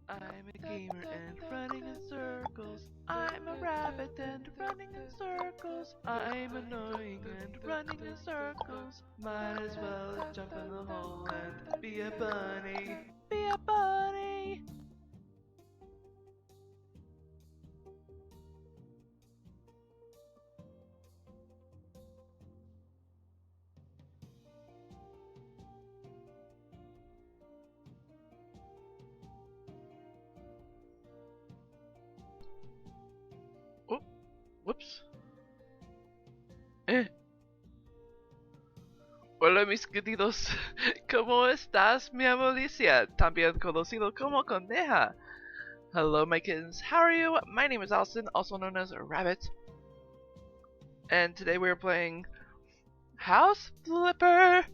I'm a gamer and running in circles. I'm a rabbit and running in circles. I'm annoying and running in circles. Might as well jump in the hole and be a bunny. Be a bunny. Oh, whoops. Eh. Hola mis queridos, ¿cómo estás, mi Alicia? También conocido como Coneja. Hello, my kittens. How are you? My name is Allison, also known as Rabbit. And today we are playing House Flipper.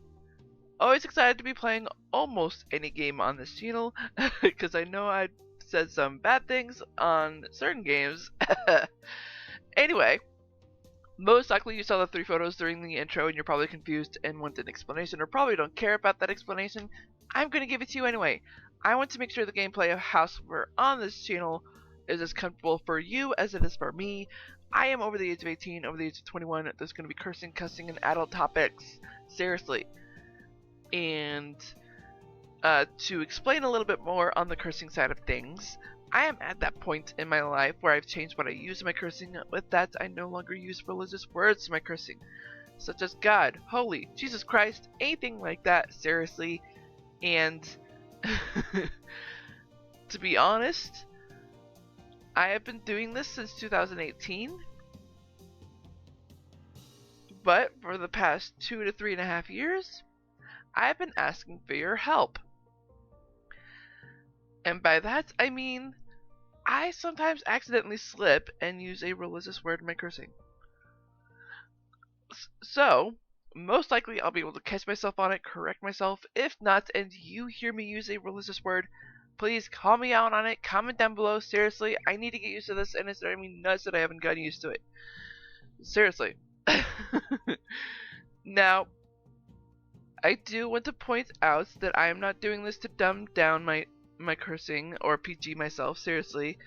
Always excited to be playing almost any game on this channel, because I know I said some bad things on certain games. Anyway, most likely you saw the 3 photos during the intro and you're probably confused and want an explanation, or probably don't care about that explanation. I'm going to give it to you anyway. I want to make sure the gameplay of House Flipper on this channel is as comfortable for you as it is for me. I am over the age of 18, over the age of 21. There's going to be cursing, cussing, and adult topics. Seriously. And to explain a little bit more on the cursing side of things, I am at that point in my life where I've changed what I use in my cursing. With that, I no longer use religious words in my cursing, such as God, Holy, Jesus Christ, anything like that, seriously. And to be honest, I have been doing this since 2018, but for the past 2 to 3.5 years, I've been asking for your help. And by that, I mean, I sometimes accidentally slip and use a religious word in my cursing. So, most likely I'll be able to catch myself on it, correct myself. If not, and you hear me use a religious word, please call me out on it, comment down below. Seriously, I need to get used to this, and it's driving me nuts that I haven't gotten used to it. Seriously. Now, I do want to point out that I am not doing this to dumb down my cursing or PG myself. Seriously,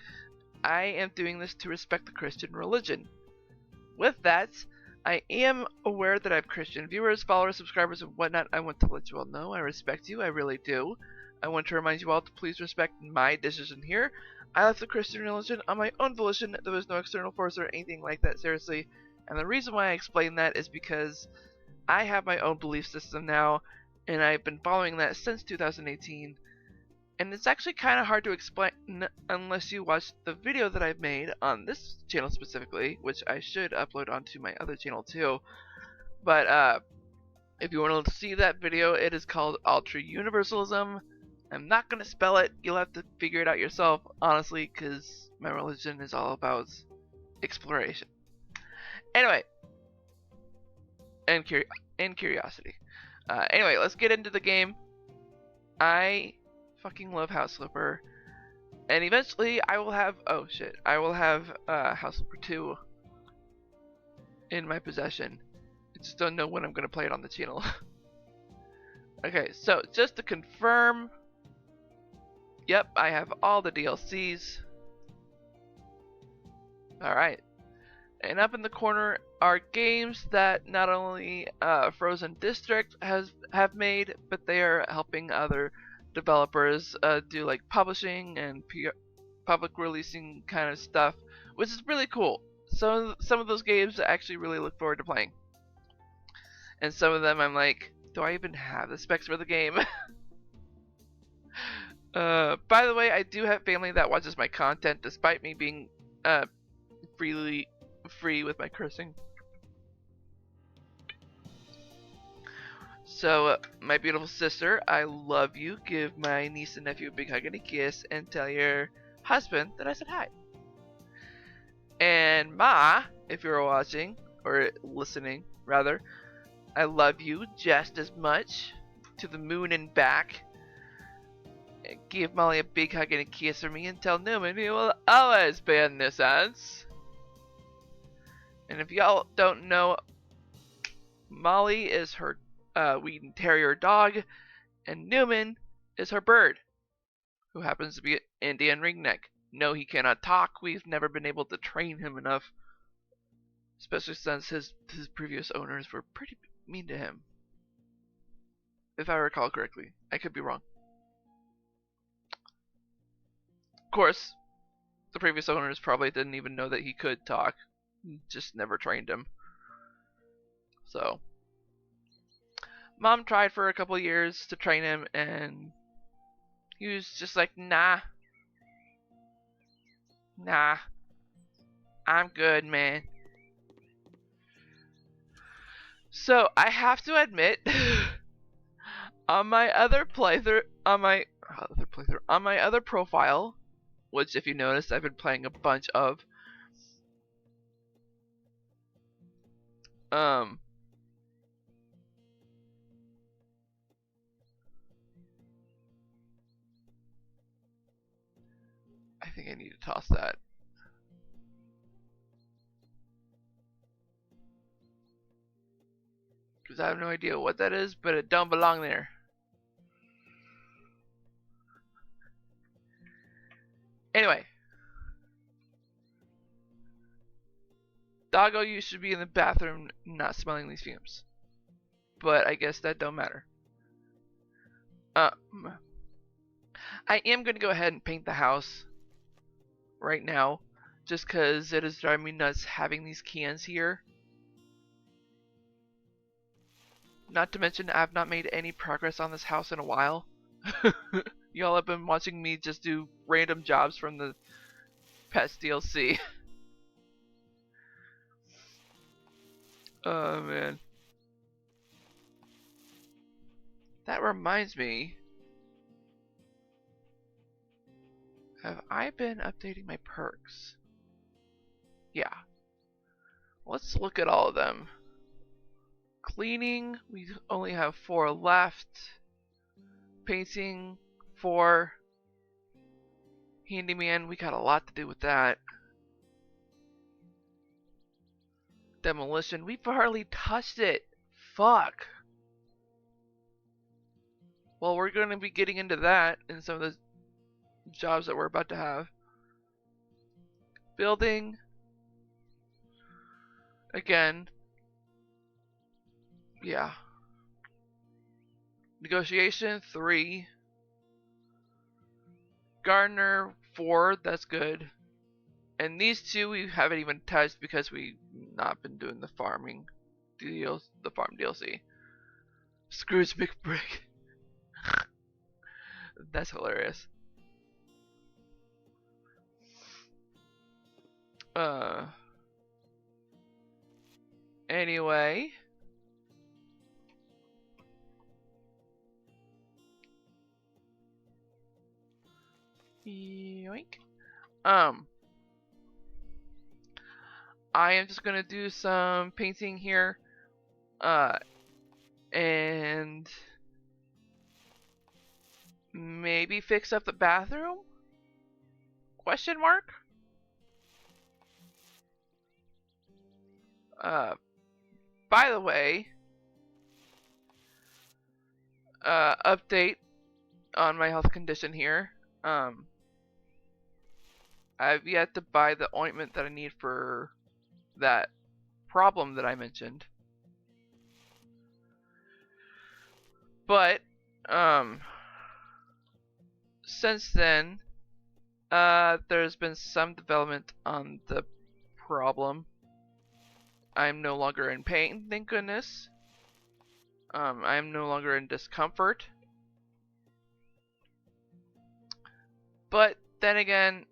I am doing this to respect the Christian religion. With that, I am aware that I have Christian viewers, followers, subscribers, and whatnot. I want to let you all know I respect you. I really do. I want to remind you all to please respect my decision here. I left the Christian religion on my own volition. There was no external force or anything like that, seriously. And the reason why I explain that is because I have my own belief system now, and I've been following that since 2018. And it's actually kind of hard to explain unless you watch the video that I've made on this channel specifically, which I should upload onto my other channel too. But if you want to see that video, it is called Ultra Universalism. I'm not going to spell it. You'll have to figure it out yourself, honestly, because my religion is all about exploration. Anyway, and curiosity. Anyway, let's get into the game. I fucking love House Flipper, and eventually I will have I will have House Flipper 2 in my possession. I just don't know when I'm gonna play it on the channel. Okay, so just to confirm, yep, I have all the DLCs. Alright, and up in the corner are games that not only Frozen District have made, but they are helping other developers do like publishing and public releasing kind of stuff, which is really cool. So some of those games I actually really look forward to playing, and some of them I'm like, do I even have the specs for the game? By the way, I do have family that watches my content despite me being free with my cursing. So, my beautiful sister, I love you. Give my niece and nephew a big hug and a kiss, and tell your husband that I said hi. And Ma, if you're watching, or listening, rather, I love you just as much, to the moon and back. And give Molly a big hug and a kiss for me, and tell Newman he will always be in this house. And if y'all don't know, Molly is her Wheaton Terrier dog, and Newman is her bird. who happens to be an Indian ringneck. No, he cannot talk. We've never been able to train him enough, especially since his previous owners were pretty mean to him. If I recall correctly. I could be wrong. Of course, the previous owners probably didn't even know that he could talk. Just never trained him. So, Mom tried for a couple years to train him, and he was just like, nah, I'm good, man. So, I have to admit, on my other profile, which if you notice I've been playing a bunch of, I think I need to toss that. Because I have no idea what that is, but it don't belong there. Anyway. Doggo, you should be in the bathroom not smelling these fumes. But I guess that don't matter. I am going to go ahead and paint the house right now. Just because it is driving me nuts having these cans here. Not to mention I've not made any progress on this house in a while. Y'all have been watching me just do random jobs from the Pets DLC. Oh man. That reminds me. Have I been updating my perks? Yeah. Let's look at all of them. Cleaning, we only have 4 left. Painting, 4. Handyman, we got a lot to do with that. Demolition, we've hardly touched it. Fuck. Well, we're going to be getting into that in some of the jobs that we're about to have. Building. Again. Yeah. Negotiation, 3. Gardener, 4. That's good. And these 2 we haven't even touched because we've not been doing the farming deals, the farm DLC. Scrooge McBrick. That's hilarious. Anyway. Yoink. I am just gonna do some painting here. And maybe fix up the bathroom? Question mark? By the way, update on my health condition here. I've yet to buy the ointment that I need for that problem that I mentioned. But, since then, there's been some development on the problem. I'm no longer in pain, thank goodness. I'm no longer in discomfort. But then again,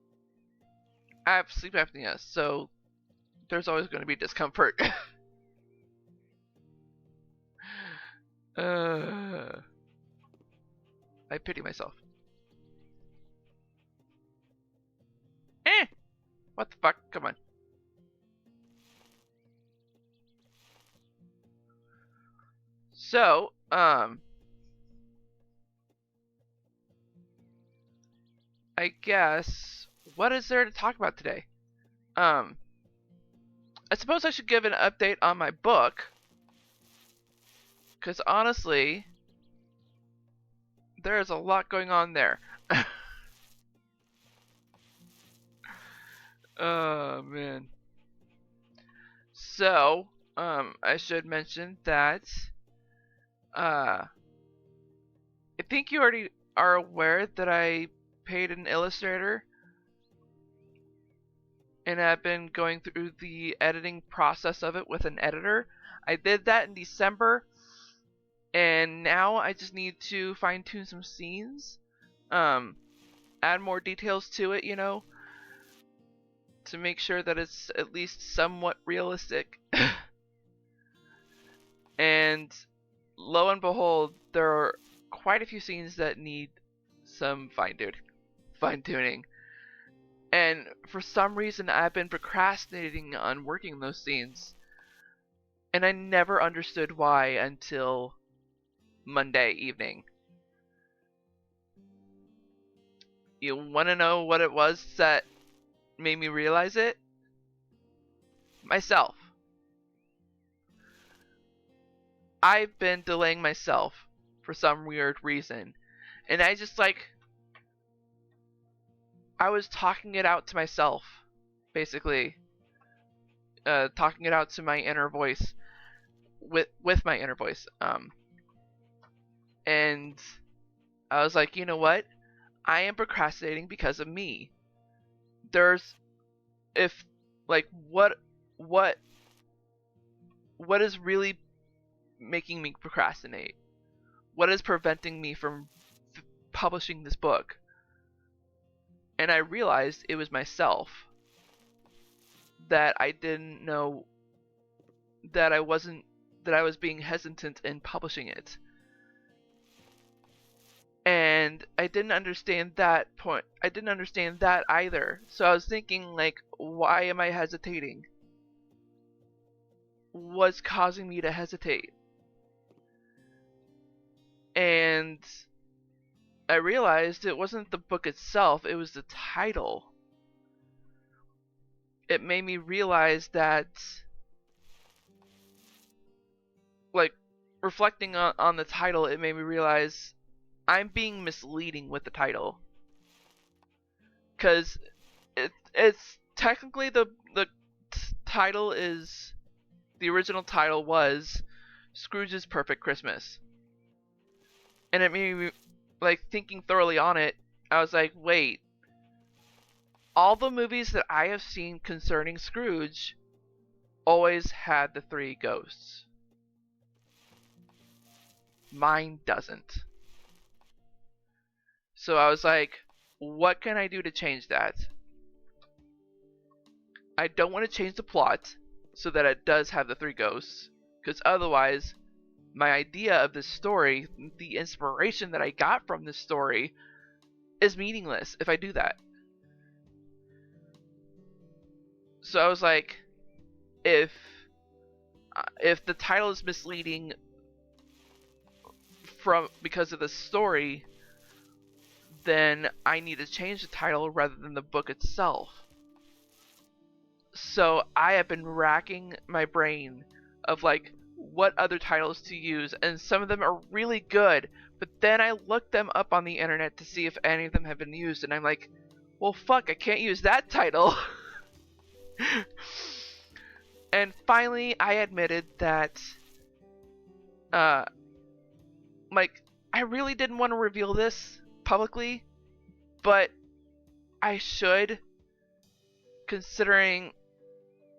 I have sleep apnea, so there's always going to be discomfort. I pity myself. What the fuck? Come on. So, I guess, what is there to talk about today? I suppose I should give an update on my book. Because honestly, there is a lot going on there. Oh man. So, I should mention that I think you already are aware that I paid an illustrator and I've been going through the editing process of it with an editor. I did that in December, and now I just need to fine tune some scenes, um, add more details to it, to make sure that it's at least somewhat realistic. And lo and behold, there are quite a few scenes that need some fine tuning. And for some reason, I've been procrastinating on working those scenes. And I never understood why until Monday evening. You want to know what it was that made me realize it? Myself. I've been delaying myself for some weird reason. And I was talking it out to myself, basically. Talking it out to my inner voice, with my inner voice. And I was like, you know what? I am procrastinating because of me. There's if like what what is really making me procrastinate? What is preventing me from publishing this book? And I realized it was myself, that I didn't know that I was being hesitant in publishing it. And I didn't understand that point. I didn't understand that either. So I was thinking, like, why am I hesitating? What's causing me to hesitate? And I realized it wasn't the book itself, it was the title. It made me realize that, like, reflecting on the title, it made me realize I'm being misleading with the title. Because it's technically the title is, the original title was Scrooge's Perfect Christmas. And it made me, like, thinking thoroughly on it, I was like, wait, all the movies that I have seen concerning Scrooge always had the three ghosts. Mine doesn't. So I was like, what can I do to change that? I don't want to change the plot so that it does have the three ghosts, because otherwise, my idea of this story, the inspiration that I got from this story, is meaningless if I do that. So I was like, if the title is misleading because of the story, then I need to change the title rather than the book itself. So I have been racking my brain of, like, what other titles to use, and some of them are really good, but then I looked them up on the internet to see if any of them have been used, and I'm like, well, fuck, I can't use that title. And finally, I admitted that, like, I really didn't want to reveal this publicly, but I should, considering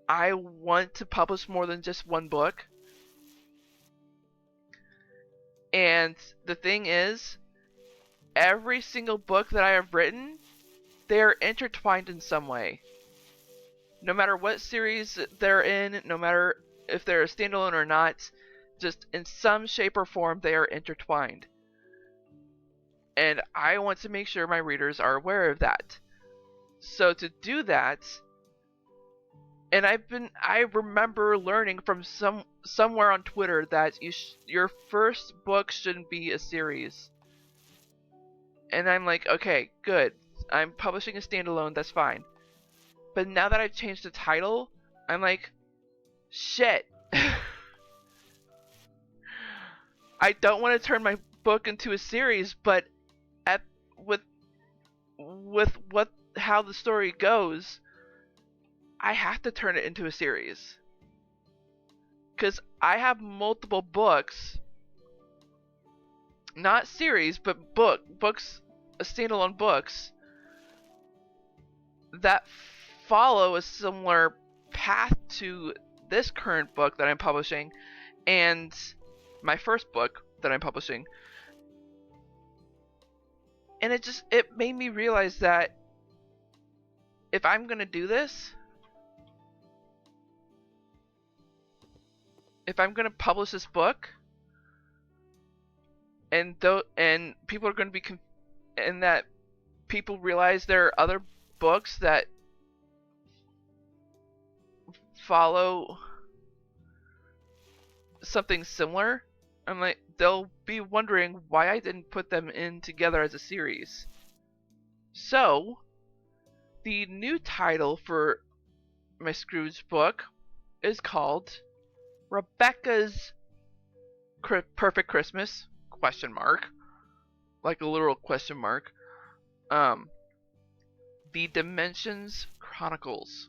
I want to publish more than just one book. And the thing is, every single book that I have written, they're intertwined in some way. No matter what series they're in, no matter if they're a standalone or not, just in some shape or form they are intertwined. And I want to make sure my readers are aware of that. So to do that, and I remember learning from somewhere on Twitter that your first book shouldn't be a series. And I'm like, okay, good. I'm publishing a standalone, that's fine. But now that I've changed the title, I'm like, shit. I don't want to turn my book into a series, but with how the story goes, I have to turn it into a series. Because I have multiple books, not series, but books, standalone books, that follow a similar path to this current book that I'm publishing and my first book that I'm publishing. And it made me realize that if I'm going to do this, if I'm going to publish this book, and people are going to be and that people realize there are other books that follow something similar, I'm like, they'll be wondering why I didn't put them in together as a series. So, the new title for my Scrooge book is called Rebecca's Perfect Christmas ? Like a literal question mark. The Dimensions Chronicles.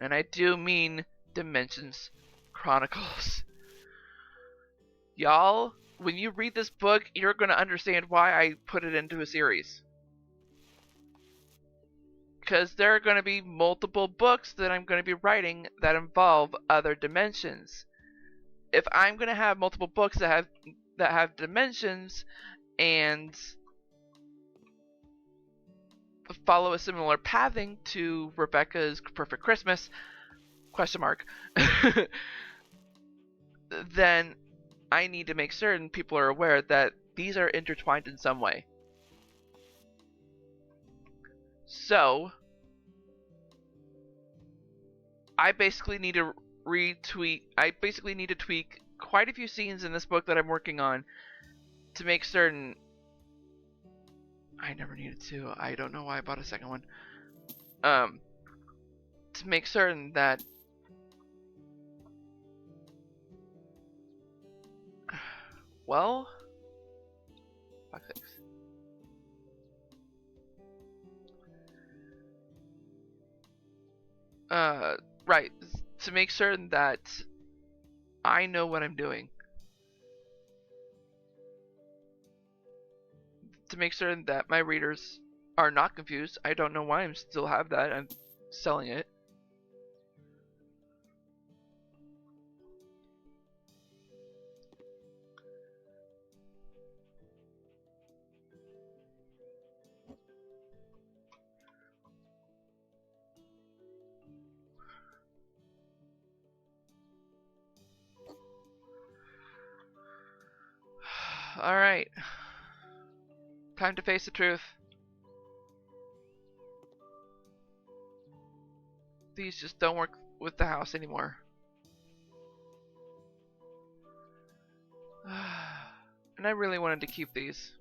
And I do mean Dimensions Chronicles. Y'all, when you read this book, you're going to understand why I put it into a series. Because there are going to be multiple books that I'm going to be writing that involve other dimensions. If I'm going to have multiple books that have dimensions and follow a similar pathing to Rebecca's Perfect Christmas ? Then I need to make certain people are aware that these are intertwined in some way. So, I basically need to tweak quite a few scenes in this book that I'm working on to make certain. I never needed to. I don't know why I bought a second one. To make certain that well, fuck this. Right. To make certain that I know what I'm doing. To make certain that my readers are not confused. I don't know why I still have that. I'm selling it. Alright. Time to face the truth. These just don't work with the house anymore. And I really wanted to keep these.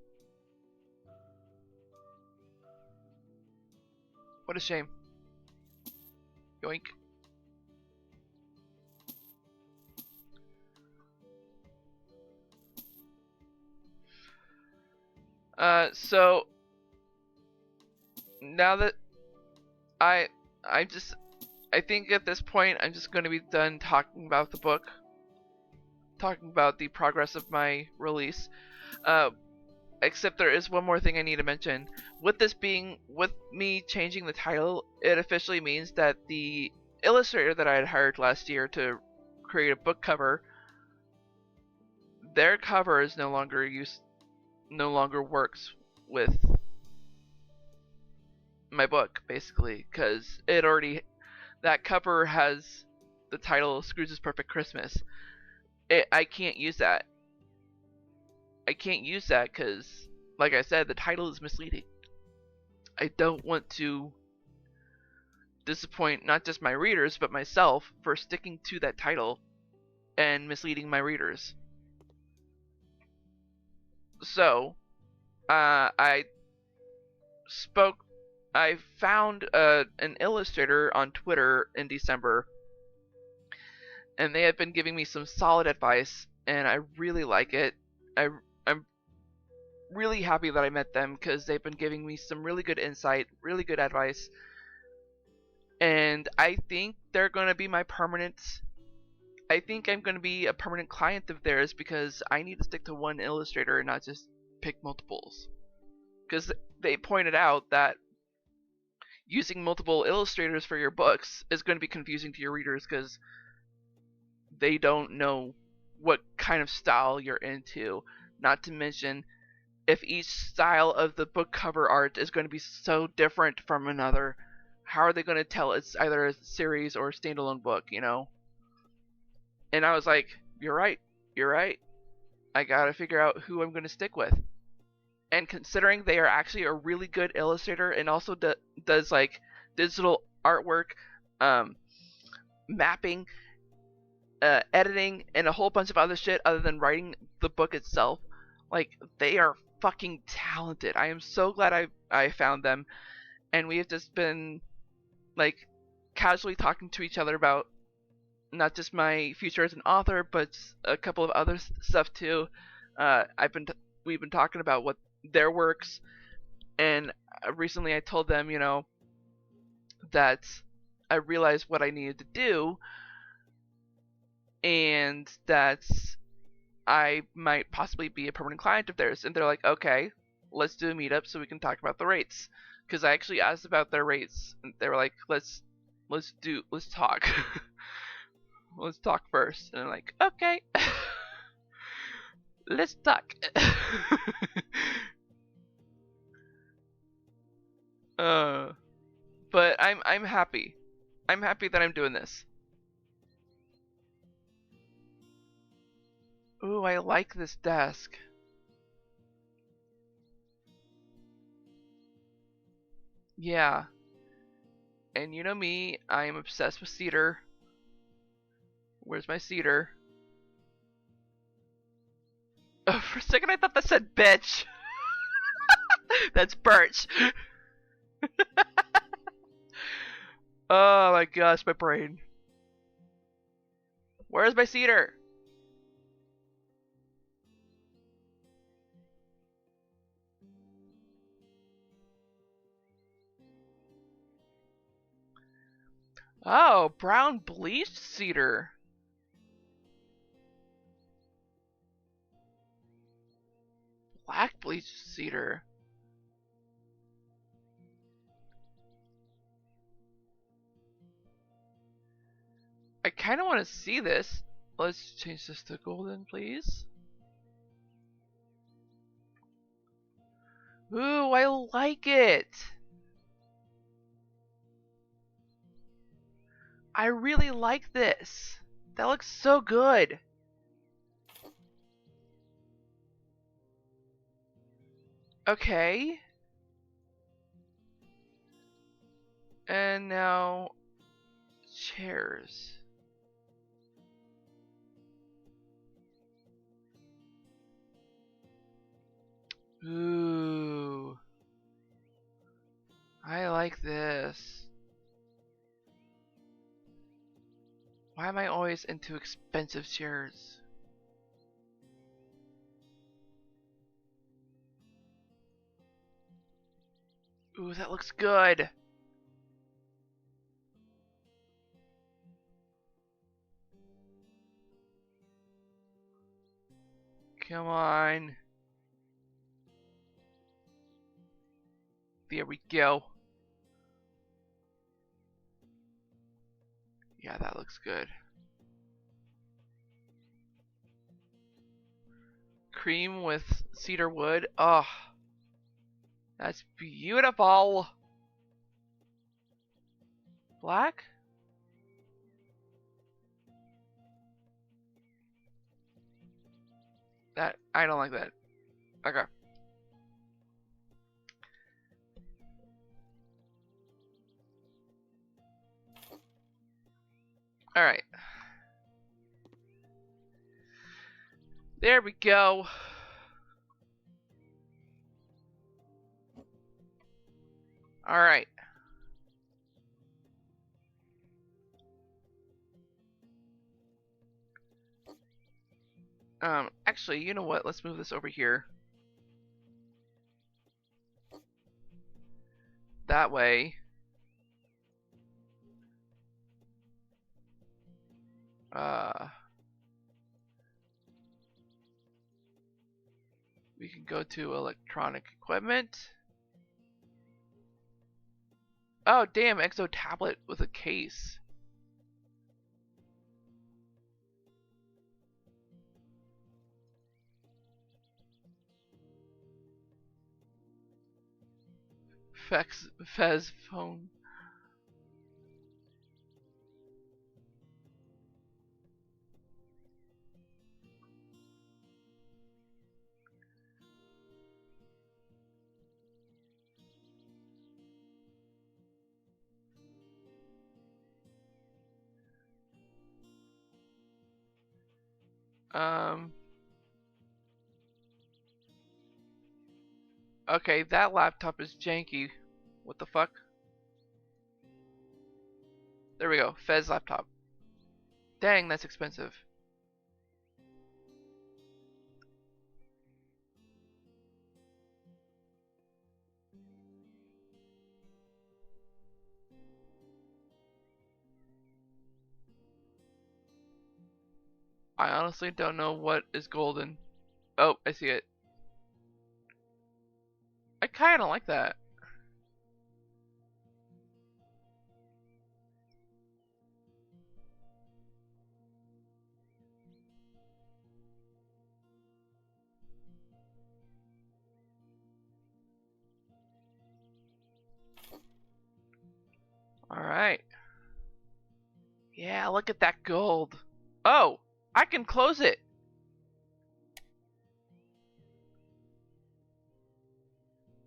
What a shame. Yoink. So now that I think at this point I'm just going to be done talking about the book, talking about the progress of my release. Except there is one more thing I need to mention. With me changing the title, it officially means that the illustrator that I had hired last year to create a book cover, their cover is no longer works with my book, basically, because that cover has the title Scrooge's Perfect Christmas. I can't use that. I can't use that because, like I said, the title is misleading. I don't want to disappoint not just my readers, but myself for sticking to that title and misleading my readers. So, I found an illustrator on Twitter in December, and they have been giving me some solid advice, and I really like it. I'm really happy that I met them because they've been giving me some really good insight, really good advice, And I think they're going to be my permanent. I think I'm going to be a permanent client of theirs because I need to stick to one illustrator and not just pick multiples. Because they pointed out that using multiple illustrators for your books is going to be confusing to your readers because they don't know what kind of style you're into. Not to mention, if each style of the book cover art is going to be so different from another, how are they going to tell it's either a series or a standalone book, you know? And I was like, you're right, you're right. I gotta figure out who I'm going to stick with. And considering they are actually a really good illustrator and also does like digital artwork, um, mapping, editing, and a whole bunch of other shit other than writing the book itself, like they are fucking talented. I am so glad I found them, and we have just been like casually talking to each other about not just my future as an author, but a couple of other stuff too. We've been talking about what their works, and recently I told them, you know, that I realized what I needed to do, and that I might possibly be a permanent client of theirs. And they're like, okay, let's do a meetup so we can talk about the rates. Because I actually asked about their rates, and they were like, let's talk. Let's talk first. And I'm like, okay, let's talk. But I'm happy. I'm happy that I'm doing this. Ooh, I like this desk. Yeah. And you know me, I am obsessed with cedar. Where's my cedar? Oh, for a second I thought that said bitch. That's birch. Oh my gosh, my brain. Where's my cedar? Oh, brown bleached cedar. Black bleached cedar. I kind of want to see this. Let's change this to golden, please. Ooh, I like it. I really like this. That looks so good. Okay. And now chairs. Ooh. I like this. Why am I always into expensive chairs? Ooh, that looks good. Come on. There we go. Yeah, that looks good. Cream with cedar wood. Oh, that's beautiful. Black? That, I don't like that. Okay. Alright. There we go. Alright. Actually, you know what? Let's move this over here. That way. Uh, we can go to electronic equipment. Oh, damn, Exo tablet with a case. Fez phone. Um. Okay, that laptop is janky. What the fuck? There we go. Fez laptop. Dang, that's expensive. I honestly don't know what is golden. Oh, I see it. I kinda like that. Alright. Yeah, look at that gold. Oh, I can close it.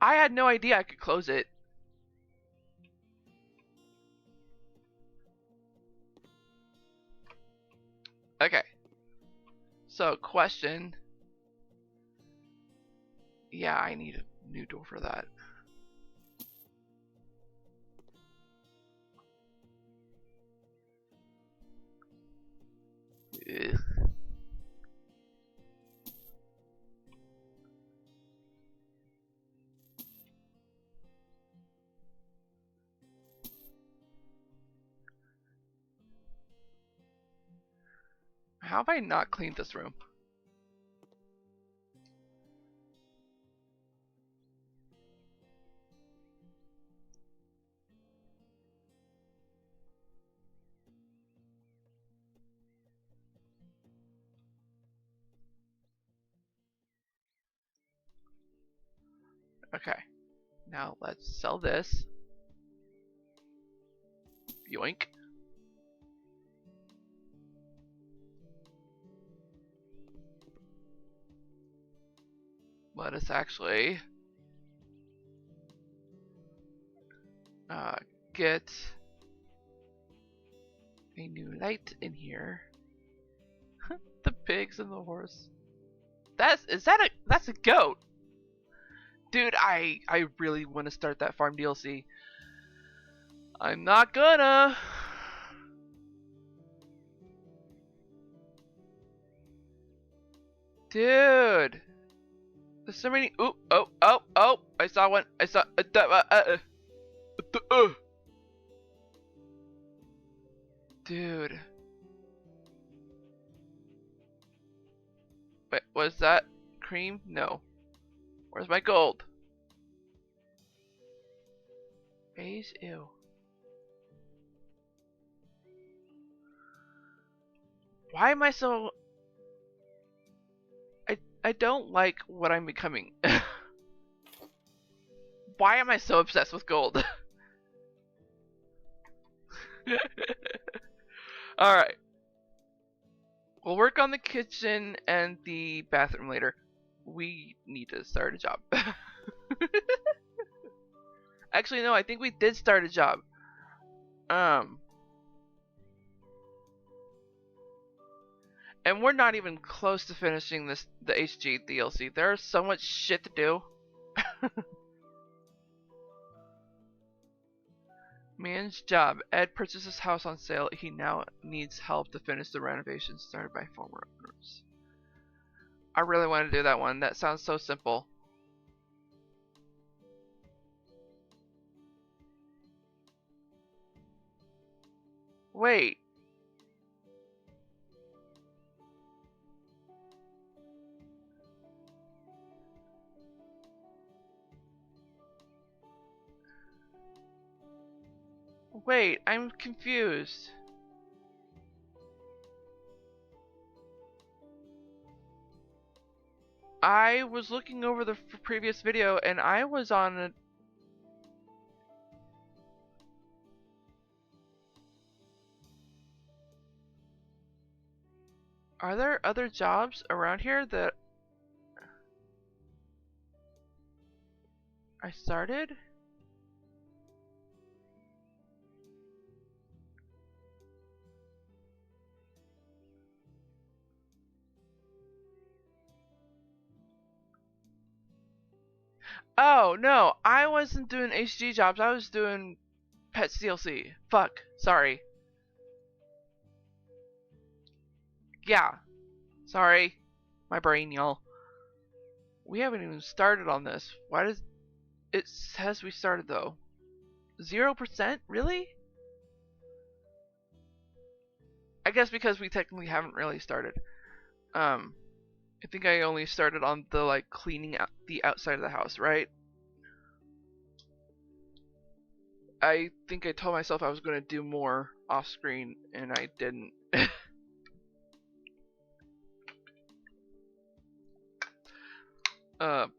I had no idea I could close it. Okay. So, question. Yeah, I need a new door for that. Ugh. How have I not cleaned this room? Okay. Now let's sell this. Yoink. Let us actually uh, get a new light in here. The pigs and the horse. That's a goat. Dude, I really want to start that farm DLC. I'm not gonna. Dude. There's so many. Ooh, oh. I saw one. I saw. Dude. Wait, was that cream? No. Where's my gold? Beige? Ew. Why am I so... I don't like what I'm becoming. Why am I so obsessed with gold? Alright. We'll work on the kitchen and the bathroom later. We need to start a job. Actually, no, I think we did start a job. And we're not even close to finishing the HG DLC. There's so much shit to do. Man's job. Ed purchases house on sale. He now needs help to finish the renovations started by former owners. I really want to do that one. That sounds so simple. Wait. Wait, I'm confused. I was looking over the previous video and I was on a... Are there other jobs around here that I started? Oh, no, I wasn't doing HG jobs, I was doing Pets DLC. Fuck, sorry. Yeah, sorry. My brain, y'all. We haven't even started on this. Why does... It says we started, though. 0%? Really? I guess because we technically haven't really started. I think I only started on the, like, cleaning out the outside of the house, right? I think I told myself I was going to do more off screen, and I didn't.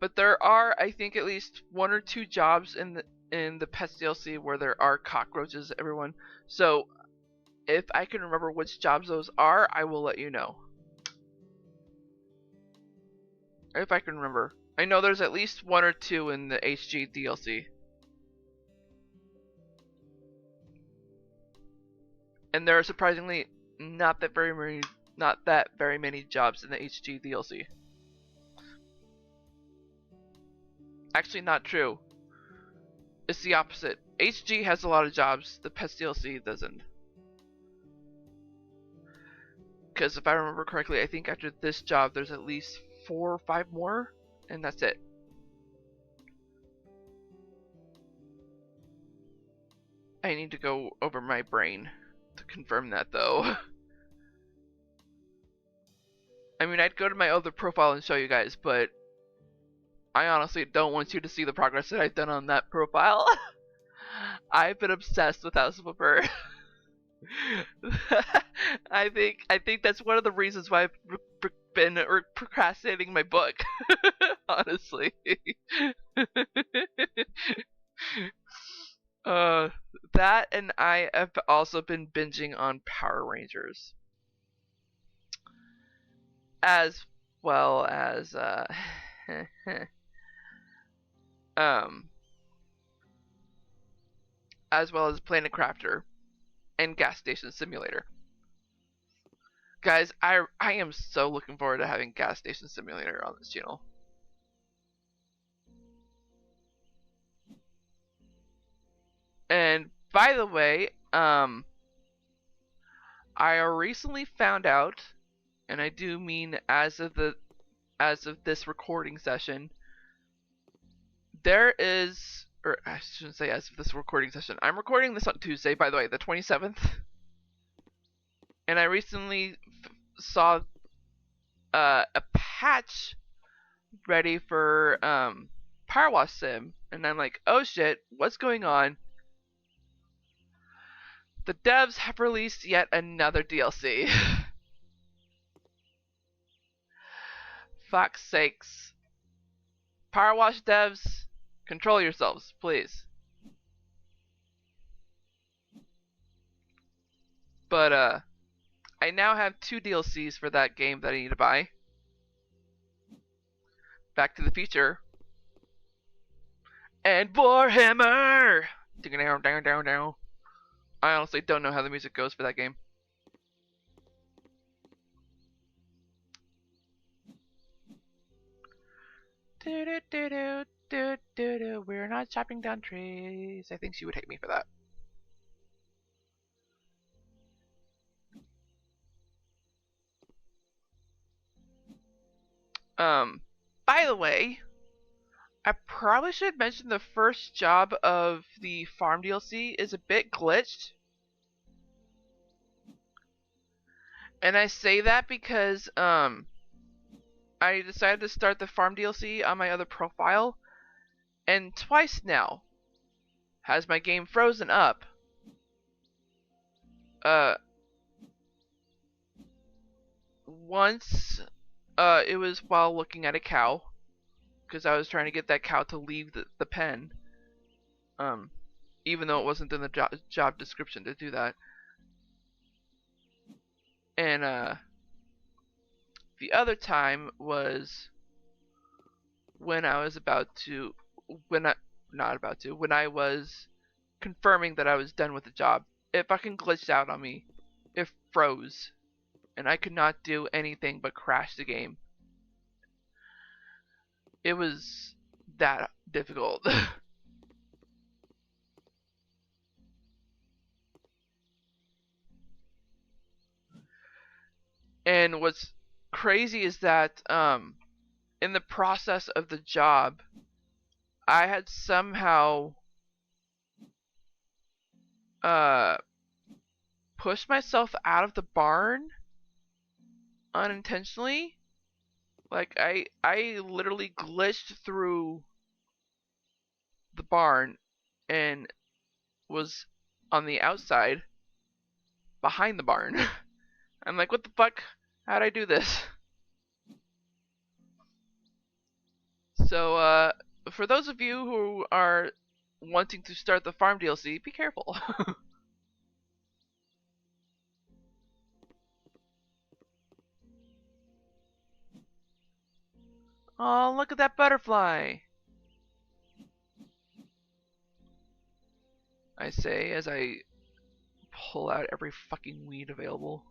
But there are, I think, at least 1 or 2 jobs in the Pets DLC where there are cockroaches, everyone. So, if I can remember which jobs those are, I will let you know. If I can remember. I know there's at least 1 or 2 in the HG DLC. And there are surprisingly not that very many jobs in the HG DLC. Actually, not true. It's the opposite. HG has a lot of jobs, the Pets DLC doesn't. Because if I remember correctly, I think after this job there's at least 4 or 5 more, and that's it. I need to go over my brain to confirm that, though. I mean, I'd go to my other profile and show you guys, but I honestly don't want you to see the progress that I've done on that profile. I've been obsessed with House Flipper. I think that's one of the reasons why I've been procrastinating my book. Honestly. That and I have also been binging on Power Rangers. As well as um as well as Planet Crafter and Gas Station Simulator. Guys, I am so looking forward to having Gas Station Simulator on this channel. And by the way, I recently found out, and I do mean as of this recording session, there is, or I shouldn't say as of this recording session. I'm recording this on Tuesday, by the way, the 27th. And I recently saw a patch ready for Power Wash Sim, and I'm like, oh shit, what's going on? The devs have released yet another DLC. Fuck's sakes. Power Wash devs, control yourselves, please. But I now have 2 DLCs for that game that I need to buy. Back to the Future. And Warhammer! Down, down, down, down. I honestly don't know how the music goes for that game. We're not chopping down trees. I think she would hate me for that. By the way, I probably should mention the first job of the farm DLC is a bit glitched. And I say that because I decided to start the farm DLC on my other profile, and twice now has my game frozen up Uh, once, it was while looking at a cow, because I was trying to get that cow to leave the pen. Um, Even though it wasn't in the job description to do that. And the other time was when I was about to, when I, not about to, when I was confirming that I was done with the job. It fucking glitched out on me. It froze. And I could not do anything but crash the game. It was that difficult. And what's crazy is that in the process of the job, I had somehow uh, pushed myself out of the barn unintentionally. Like I literally glitched through the barn and was on the outside behind the barn. I'm like, what the fuck? How'd I do this? So, for those of you who are wanting to start the farm DLC, be careful. Oh, look at that butterfly! I say as I pull out every fucking weed available.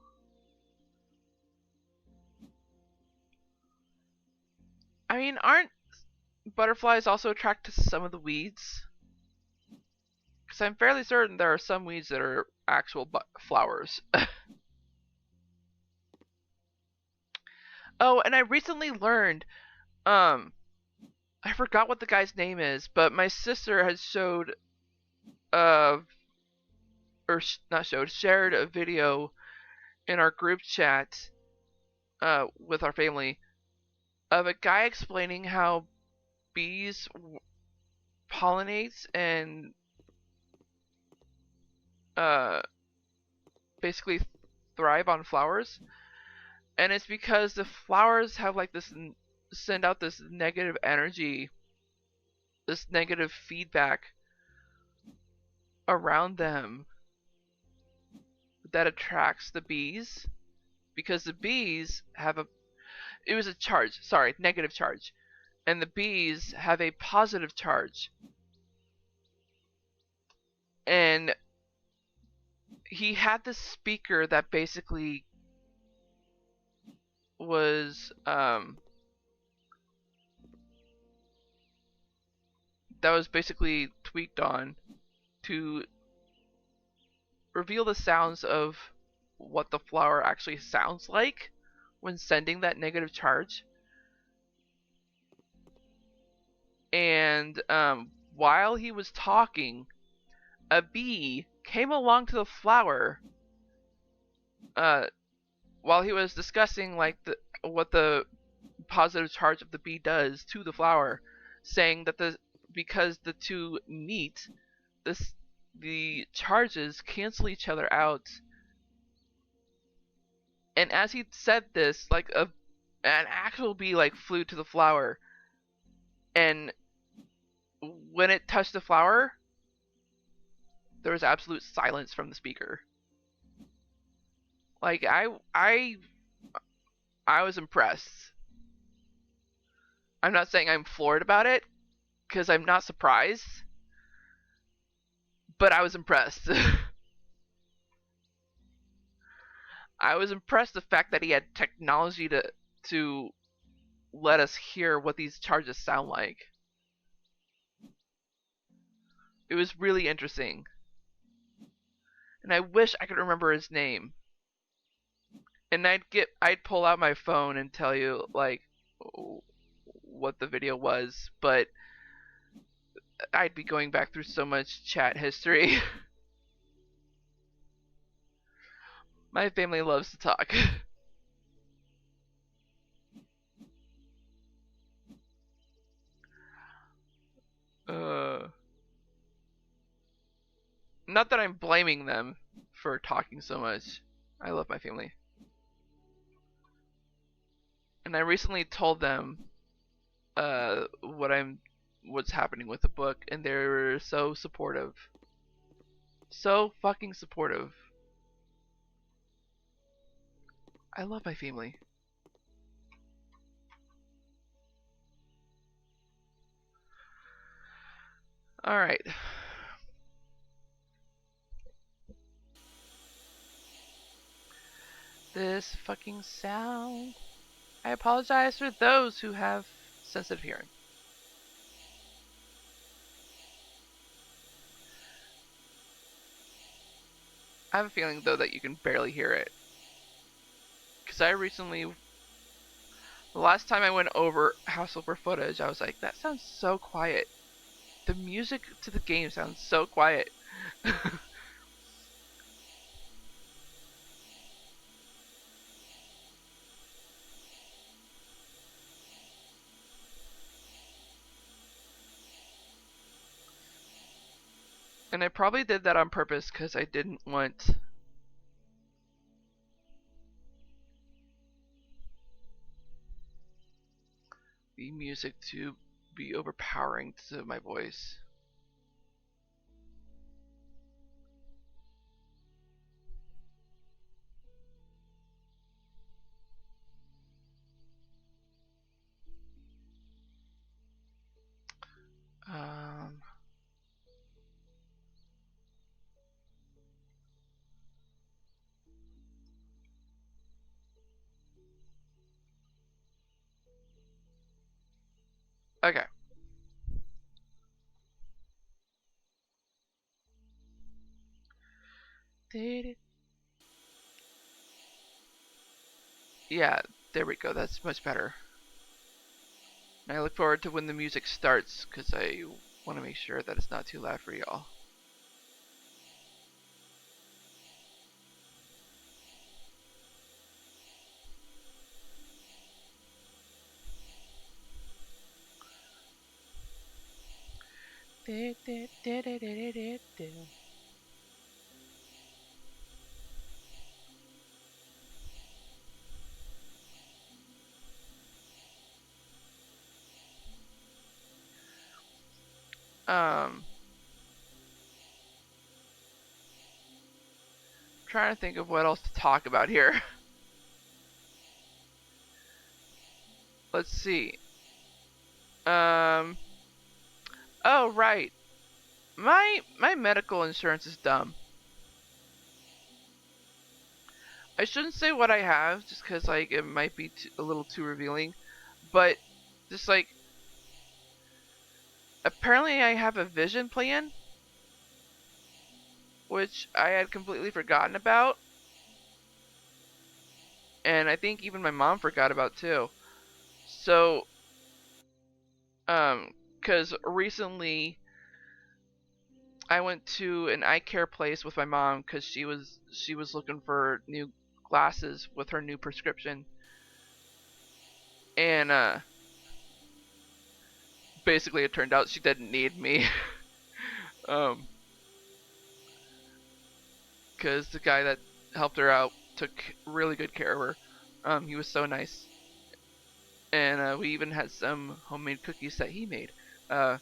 I mean, aren't butterflies also attracted to some of the weeds? Because I'm fairly certain there are some weeds that are actual flowers. Oh, and I recently learned, um, I forgot what the guy's name is, but my sister has showed, uh, or not showed, shared a video in our group chat, with our family of a guy explaining how bees pollinate and, uh, basically thrive on flowers. And it's because the flowers have like this, send out this negative energy, this negative feedback around them that attracts the bees, because the bees have a, it was a charge, sorry, negative charge, and the bees have a positive charge. And he had this speaker that basically was, that was basically tweaked on to reveal the sounds of what the flower actually sounds like when sending that negative charge. And while he was talking, a bee came along to the flower, uh, while he was discussing like what the positive charge of the bee does to the flower, saying that because the two meet, the charges cancel each other out. And as he said this, like an actual bee like flew to the flower, and when it touched the flower, there was absolute silence from the speaker. Like I was impressed. I'm not saying I'm floored about it, because I'm not surprised, but I was impressed. I was impressed the fact that he had technology to let us hear what these charges sound like. It was really interesting. And I wish I could remember his name. And I'd pull out my phone and tell you like what the video was, but I'd be going back through so much chat history. My family loves to talk. uh, Not that I'm blaming them for talking so much. I love my family. And I recently told them what's happening with the book, and they're so supportive. So fucking supportive. I love my family. Alright. This fucking sound. I apologize for those who have sensitive hearing. I have a feeling, though, that you can barely hear it. Because the last time I went over House Flipper footage, I was like, that sounds so quiet. The music to the game sounds so quiet. And I probably did that on purpose because I didn't want the music to be overpowering to my voice. Um, okay. Yeah, there we go. That's much better. And I look forward to when the music starts because I want to make sure that it's not too loud for y'all. Um, trying to think of what else to talk about here. Let's see. Um, oh right. My medical insurance is dumb. I shouldn't say what I have just because like it might be a little too revealing, but just like apparently I have a vision plan, which I had completely forgotten about, and I think even my mom forgot about too. So, because recently I went to an eye care place with my mom because she was looking for new glasses with her new prescription, and basically it turned out she didn't need me. um, because the guy that helped her out took really good care of her. He was so nice, and we even had some homemade cookies that he made, that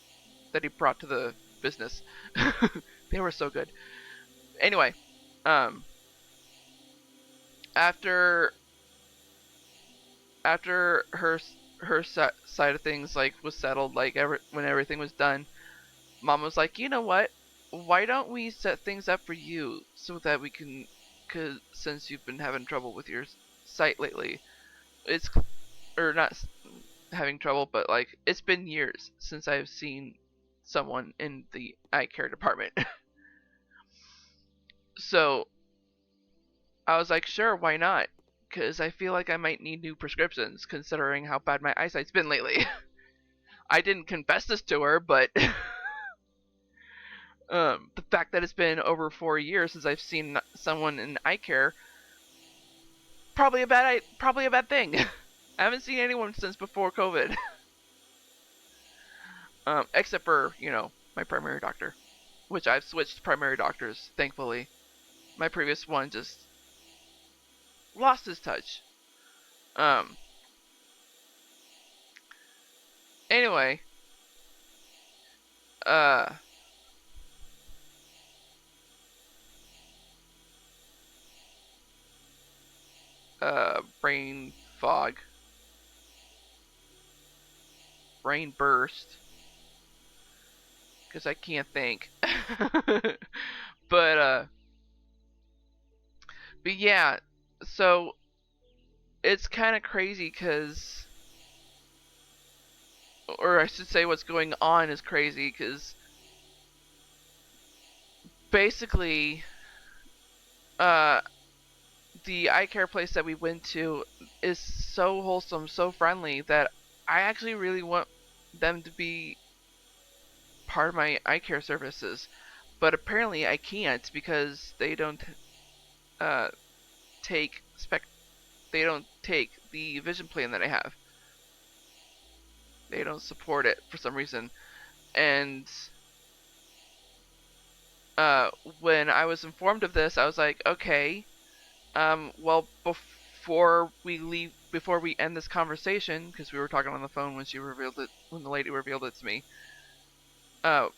he brought to the business. They were so good. Anyway, um, after her side of things like was settled, like when everything was done, Mom was like, you know what? Why don't we set things up for you so that we can, cause since you've been having trouble with your sight lately, it's or not having trouble, but like it's been years since I've seen someone in the eye care department. So I was like, sure, why not? Because I feel like I might need new prescriptions considering how bad my eyesight's been lately. I didn't confess this to her, but the fact that it's been over 4 years since I've seen someone in eye care, probably a bad thing. I haven't seen anyone since before COVID, except for my primary doctor, which I've switched primary doctors, thankfully. my previous one just lost his touch. Anyway, uh, brain fog, brain burst, because I can't think. but but yeah, so it's kind of crazy because, or I should say, what's going on is crazy because basically, uh, the eye care place that we went to is so wholesome, so friendly that I actually really want them to be part of my eye care services. But apparently I can't because they don't uh, take they don't take the vision plan that I have. They don't support it for some reason. And uh, when I was informed of this, I was like, okay, well, before we end this conversation, because we were talking on the phone when when the lady revealed it to me.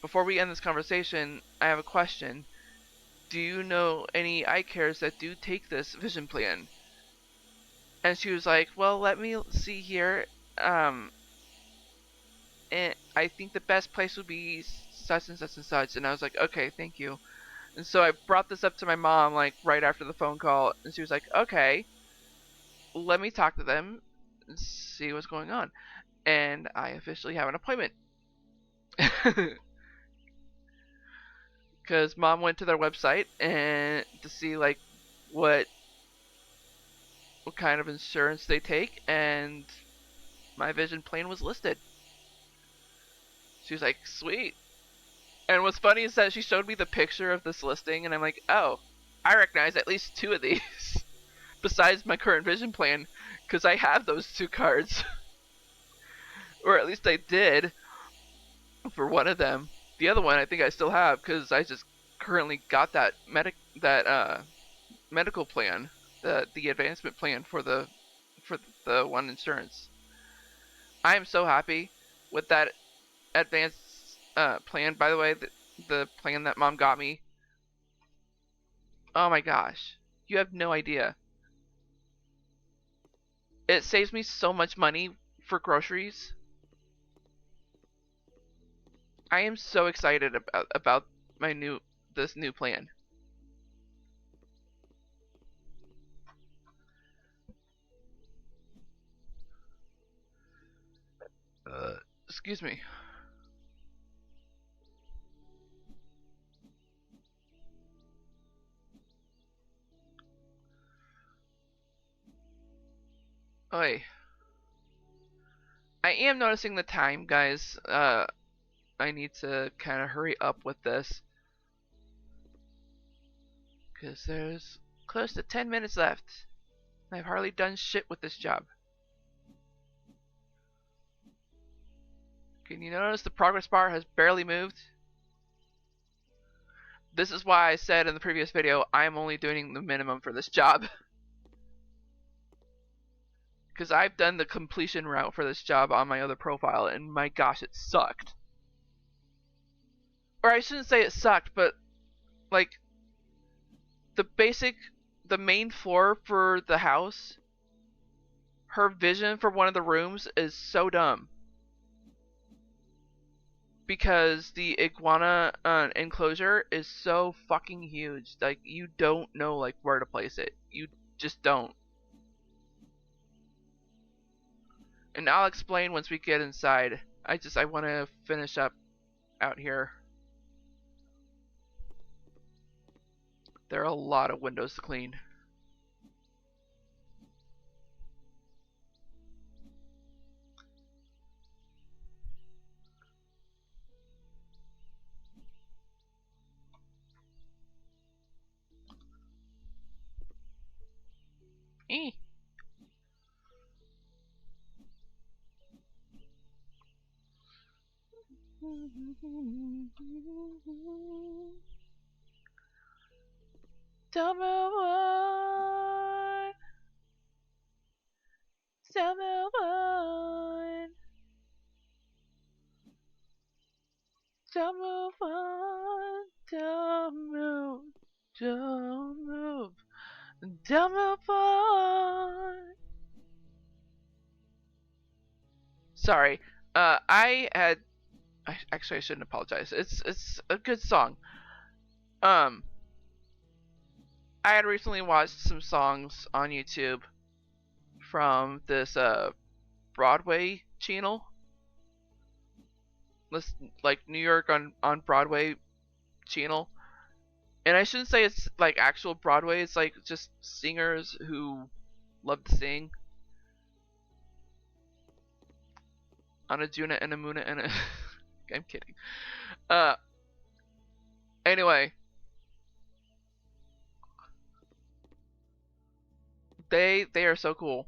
Before we end this conversation, I have a question. Do you know any eye cares that do take this vision plan? And she was like, well, let me see here. And I think the best place would be such and such and such. And I was like, okay, thank you. And so I brought this up to my mom, like, right after the phone call. And she was like, okay, let me talk to them and see what's going on. And I officially have an appointment. Because mom went to their website and to see, like, what kind of insurance they take, and my vision plan was listed. She was like, sweet. And what's funny is that she showed me the picture of this listing, and I'm like, oh, I recognize at least two of these besides my current vision plan, because I have those two cards. Or at least I did for one of them. The other one I think I still have because I just currently got that medical plan, the advancement plan for the one insurance. I am so happy with that advanced plan. By the way, the plan that mom got me. Oh my gosh, you have no idea. It saves me so much money for groceries. I am so excited about this new plan. Excuse me. Oi. I am noticing the time, guys. I need to kind of hurry up with this because there's close to 10 minutes left. I've hardly done shit with this job. Can you notice the progress bar has barely moved? This is why I said in the previous video I'm only doing the minimum for this job. Because I've done the completion route for this job on my other profile, and my gosh, it sucked. Or I shouldn't say it sucked, but like the main floor for the house, her vision for one of the rooms is so dumb. Because the iguana enclosure is so fucking huge. Like, you don't know, like, where to place it. You just don't. And I'll explain once we get inside. I want to finish up out here. There are a lot of windows to clean. Eh. Don't move on. Don't move on. Don't move on. Don't move. Don't move. Don't move on. Sorry. I had. Actually, I shouldn't apologize. It's a good song. Um, I had recently watched some songs on YouTube from this Broadway channel. This like New York on Broadway channel. And I shouldn't say it's like actual Broadway. It's like just singers who love to sing. On a Juna and a Muna and a. I'm kidding. Uh. Anyway, they are so cool,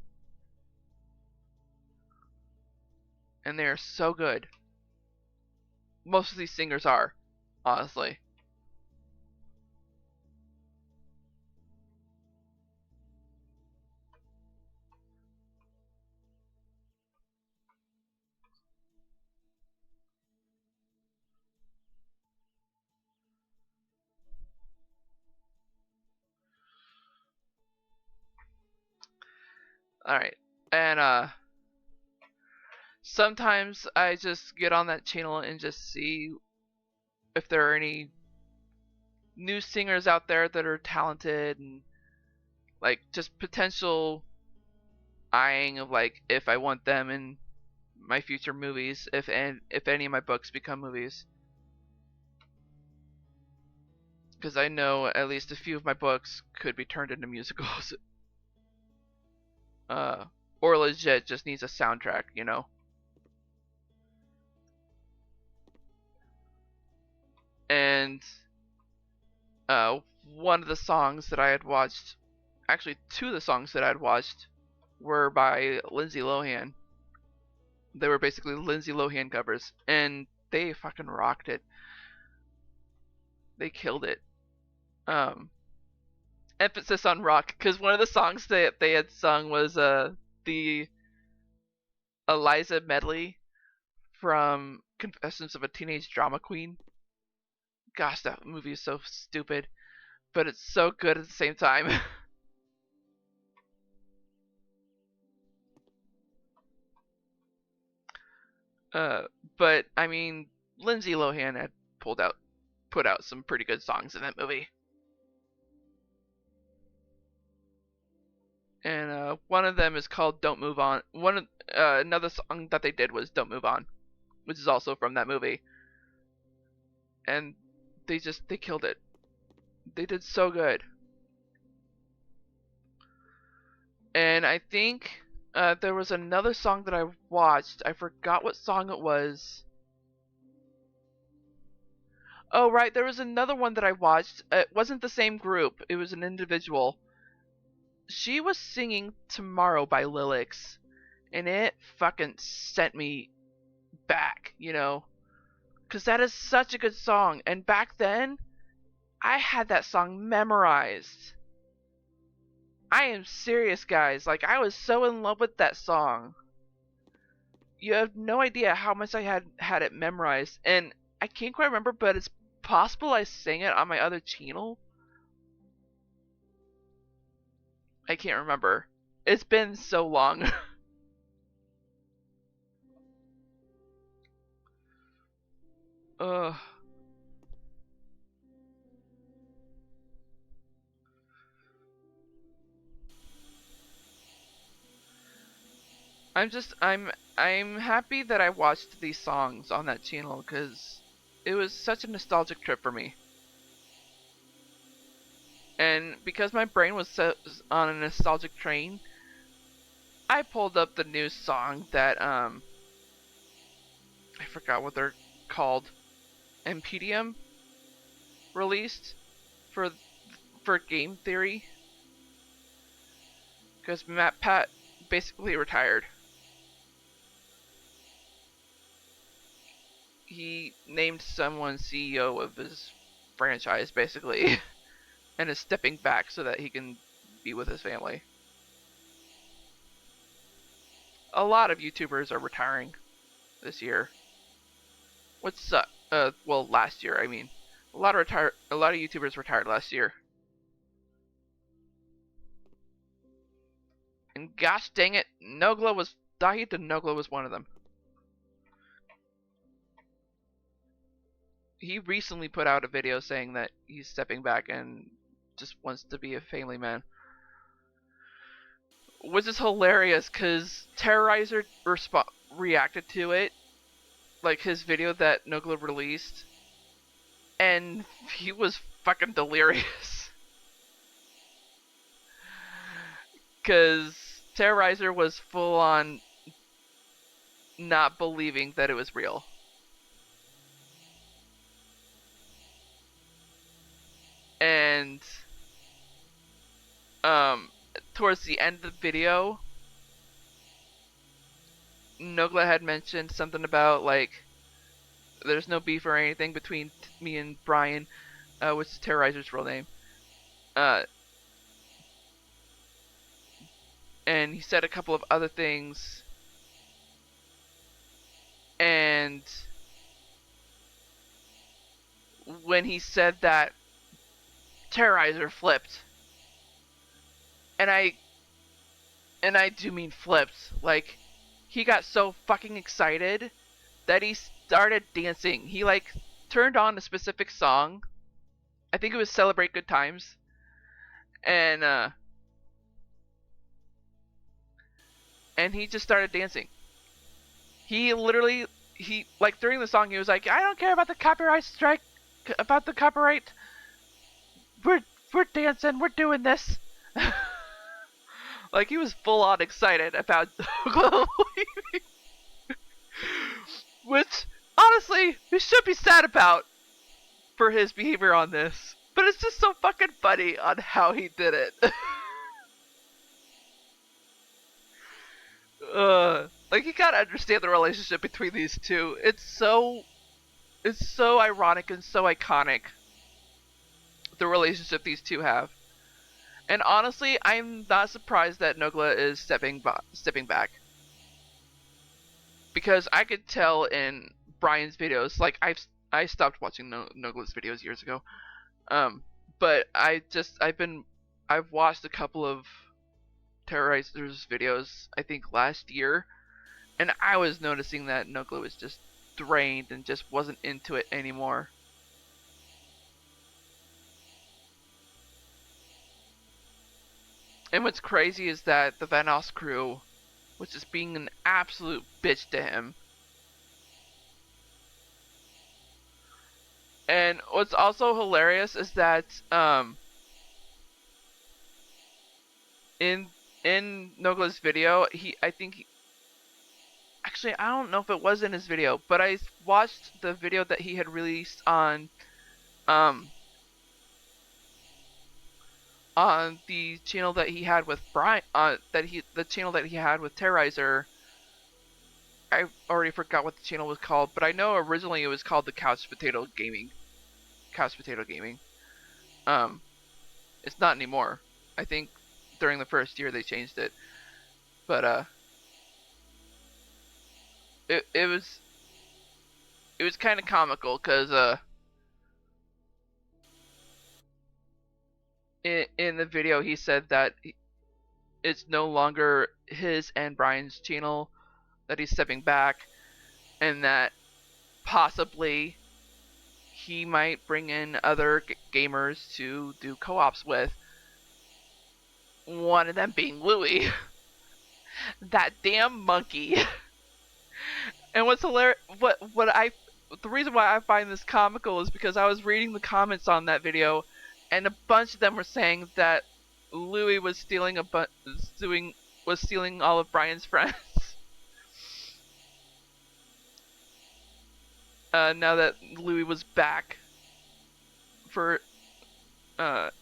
and they are so good. Most of these singers are, honestly. All right, and sometimes I just get on that channel and just see if there are any new singers out there that are talented and like just potential eyeing of like if I want them in my future movies, if any of my books become movies, because I know at least a few of my books could be turned into musicals. Or legit just needs a soundtrack, you know. And one of the songs that I had watched, actually two of the songs that I had watched, were by Lindsay Lohan. They were basically Lindsay Lohan covers, and they fucking rocked it. They killed it. Um, Emphasis on rock, because one of the songs that they had sung was the Eliza medley from Confessions of a Teenage Drama Queen. Gosh, that movie is so stupid, but it's so good at the same time. uh, but I mean, Lindsay Lohan had put out some pretty good songs in that movie. And one of them is called "Don't Move On." Another song that they did was "Don't Move On," which is also from that movie. And they killed it. They did so good. And I think there was another song that I watched. I forgot what song it was. Oh right, there was another one that I watched. It wasn't the same group. It was an individual. She was singing "Tomorrow" by Lilix, and it fucking sent me back, you know, because that is such a good song. And back then, I had that song memorized. I am serious, guys. Like, I was so in love with that song. You have no idea how much I had it memorized. And I can't quite remember, but it's possible I sang it on my other channel. I can't remember. It's been so long. Ugh. I'm happy that I watched these songs on that channel because it was such a nostalgic trip for me. And because my brain was set on a nostalgic train, I pulled up the new song that I forgot what they're called. Impedium released for Game Theory because Matt Pat basically retired. He named someone CEO of his franchise basically. and is stepping back so that he can be with his family. A lot of YouTubers are retiring this year. Well, last year, I mean. A lot of YouTubers retired last year. And gosh dang it, Dahi to Nogla was one of them. He recently put out a video saying that he's stepping back and just wants to be a family man. Which is hilarious because Terrorizer reacted to it, like his video that Nogla released, and he was fucking delirious. Because Terrorizer was full on not believing that it was real. And towards the end of the video, Nogla had mentioned something about like there's no beef or anything between me and Brian, which is Terrorizer's real name. And he said a couple of other things, and when he said that, Terrorizer flipped, and I do mean flipped. Like, he got so fucking excited that he started dancing. He like turned on a specific song. I think it was "Celebrate Good Times," and he just started dancing. He literally, like during the song, he was like, "I don't care about the copyright strike, about the copyright. We're dancing. We're doing this." Like he was full on excited about leaving. Which honestly, we should be sad about for his behavior on this. But it's just so fucking funny on how he did it. Like you gotta understand the relationship between these two. It's so ironic and so iconic. The relationship these two have. And honestly, I'm not surprised that Nogla is stepping back. Because I could tell in Brian's videos, like I stopped watching Nogla's videos years ago. But I've watched a couple of Terrorizer's videos, I think last year, and I was noticing that Nogla was just drained and just wasn't into it anymore. And what's crazy is that the Vanos crew was just being an absolute bitch to him. And what's also hilarious is that in Nogla's video, actually I don't know if it was in his video, but I watched the video that he had released on the channel that he had with Brian, the channel that he had with Terrorizer. I already forgot what the channel was called, but I know originally it was called the Couch Potato Gaming. It's not anymore. I think during the first year they changed it, but it was kind of comical because in the video he said that it's no longer his and Brian's channel, that he's stepping back, and that possibly he might bring in other gamers to do co-ops with. One of them being Louie. That damn monkey. And what's hilarious, the reason why I find this comical is because I was reading the comments on that video, and a bunch of them were saying that Louie was stealing all of Brian's friends. Now that Louie was back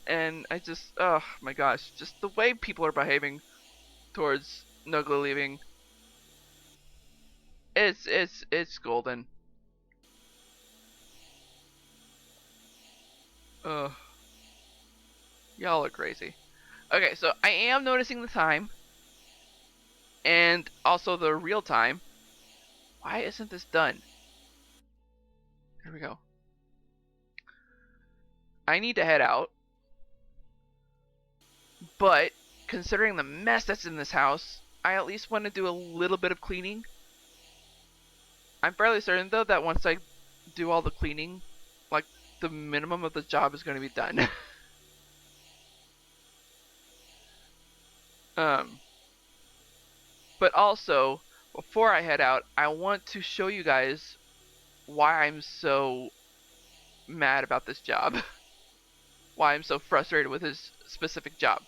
and I just, oh my gosh, just the way people are behaving towards Nogla leaving, it's golden. Ugh. Y'all are crazy. Okay, so I am noticing the time. And also the real time. Why isn't this done? Here we go. I need to head out. But considering the mess that's in this house, I at least want to do a little bit of cleaning. I'm fairly certain though that once I do all the cleaning, like the minimum of the job is going to be done. um, but also before I head out, I want to show you guys why I'm so mad about this job. Why I'm so frustrated with this specific job.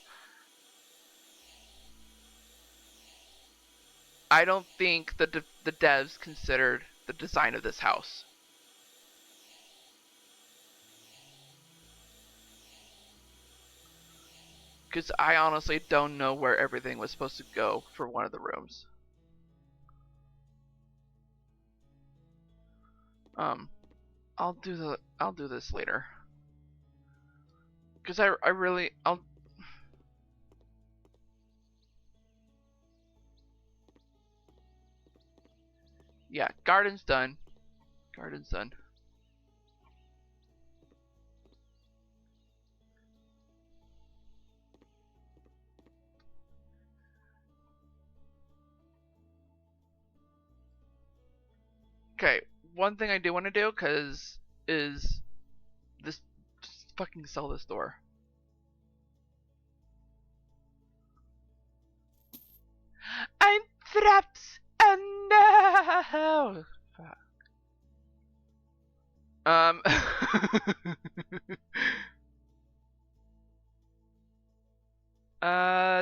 I don't think the devs considered the design of this house. Because I honestly don't know where everything was supposed to go for one of the rooms. Um, I'll do this later. Because I really yeah, garden's done. Garden's done. Okay, one thing I do want to do is this just fucking sell this door. I'm trapped. No. Um.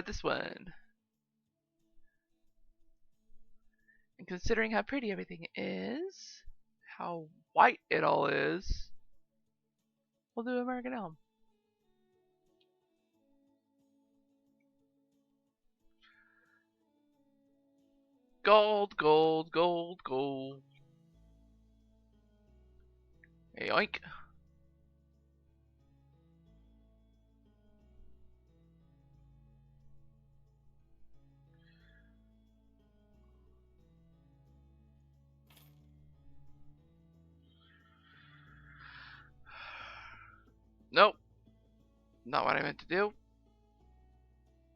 This one. And considering how pretty everything is, how white it all is, we'll do American Elm. Gold, gold, gold, gold. Yoink. Nope. Not what I meant to do.